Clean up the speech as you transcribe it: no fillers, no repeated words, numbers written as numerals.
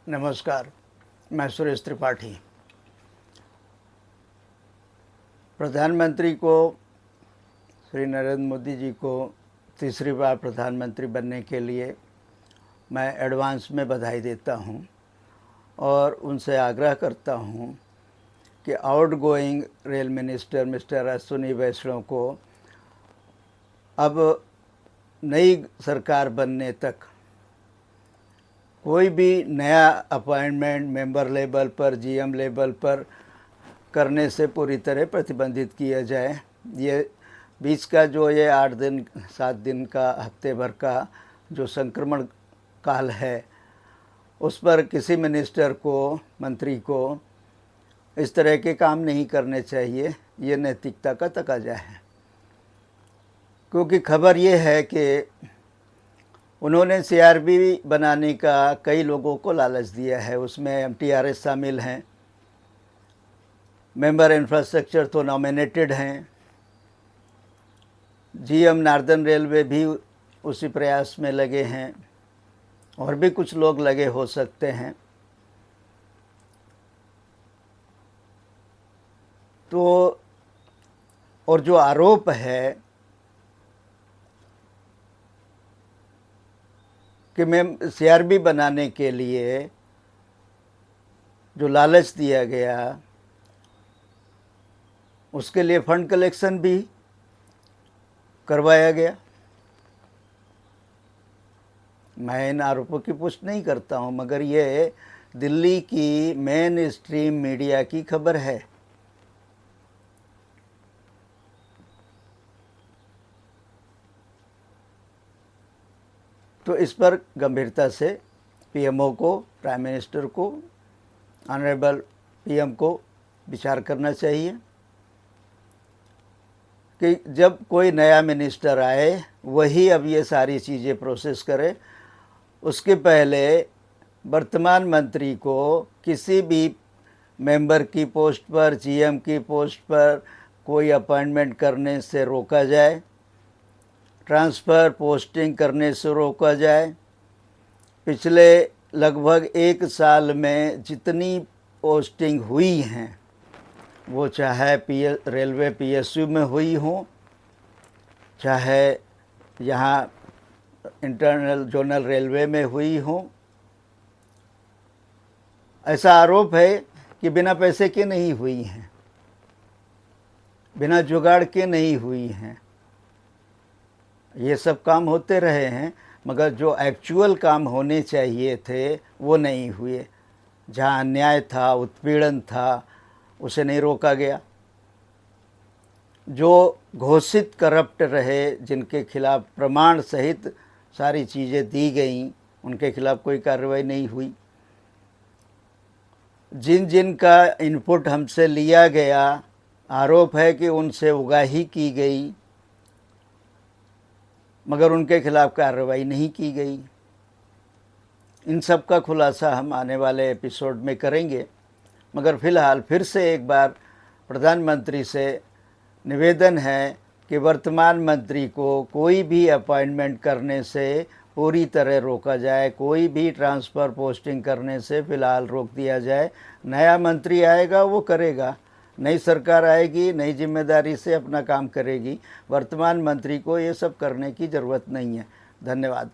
नमस्कार, मैं सुरेश त्रिपाठी। प्रधानमंत्री को, श्री नरेंद्र मोदी जी को तीसरी बार प्रधानमंत्री बनने के लिए मैं एडवांस में बधाई देता हूं और उनसे आग्रह करता हूं कि outgoing rail minister mister Ashwini Vaishnaw को अब नई सरकार बनने तक कोई भी नया अपॉइंटमेंट मेंबर लेवल पर, जीएम लेवल पर करने से पूरी तरह प्रतिबंधित किया जाए। ये बीच का जो ये 8 दिन 7 दिन का, हफ्ते भर का जो संक्रमण काल है, उस पर किसी मिनिस्टर को, मंत्री को इस तरह के काम नहीं करने चाहिए। ये नैतिकता का तकाजा है, क्योंकि खबर ये है कि उन्होंने सीआरबी बनाने का कई लोगों को लालच दिया है। उसमें एमटीआरएस शामिल हैं, मेंबर इंफ्रास्ट्रक्चर तो नॉमिनेटेड हैं, जीएम नार्दर्न रेलवे भी उसी प्रयास में लगे हैं, और भी कुछ लोग लगे हो सकते हैं। तो और जो आरोप है कि मैं सीआरबी बनाने के लिए जो लालच दिया गया, उसके लिए फंड कलेक्शन भी करवाया गया। मैं इन आरोपों की पुष्टि नहीं करता हूं, मगर ये दिल्ली की मेन स्ट्रीम मीडिया की खबर है। तो इस पर गंभीरता से पीएमओ को, प्राइम मिनिस्टर को, ऑनरेबल पीएम को विचार करना चाहिए कि जब कोई नया मिनिस्टर आए वही अब ये सारी चीज़ें प्रोसेस करे। उसके पहले वर्तमान मंत्री को किसी भी मेंबर की पोस्ट पर, जीएम की पोस्ट पर कोई अपॉइंटमेंट करने से रोका जाए, ट्रांसफ़र पोस्टिंग करने से रोका जाए। पिछले लगभग 1 साल में जितनी पोस्टिंग हुई हैं, वो चाहे रेलवे पीएसयू में हुई हो, चाहे यहाँ इंटरनल जोनल रेलवे में हुई हो, ऐसा आरोप है कि बिना पैसे के नहीं हुई हैं, बिना जुगाड़ के नहीं हुई हैं। ये सब काम होते रहे हैं, मगर जो एक्चुअल काम होने चाहिए थे वो नहीं हुए। जहाँ अन्याय था, उत्पीड़न था, उसे नहीं रोका गया। जो घोषित करप्ट रहे, जिनके खिलाफ प्रमाण सहित सारी चीज़ें दी गईं, उनके खिलाफ कोई कार्रवाई नहीं हुई। जिन जिन का इनपुट हमसे लिया गया, आरोप है कि उनसे उगाही की गई, मगर उनके खिलाफ कार्रवाई नहीं की गई। इन सब का खुलासा हम आने वाले एपिसोड में करेंगे, मगर फ़िलहाल फिर से एक बार प्रधानमंत्री से निवेदन है कि वर्तमान मंत्री को कोई भी अपॉइंटमेंट करने से पूरी तरह रोका जाए, कोई भी ट्रांसफ़र पोस्टिंग करने से फ़िलहाल रोक दिया जाए। नया मंत्री आएगा वो करेगा, नई सरकार आएगी नई जिम्मेदारी से अपना काम करेगी। वर्तमान मंत्री को ये सब करने की ज़रूरत नहीं है। धन्यवाद।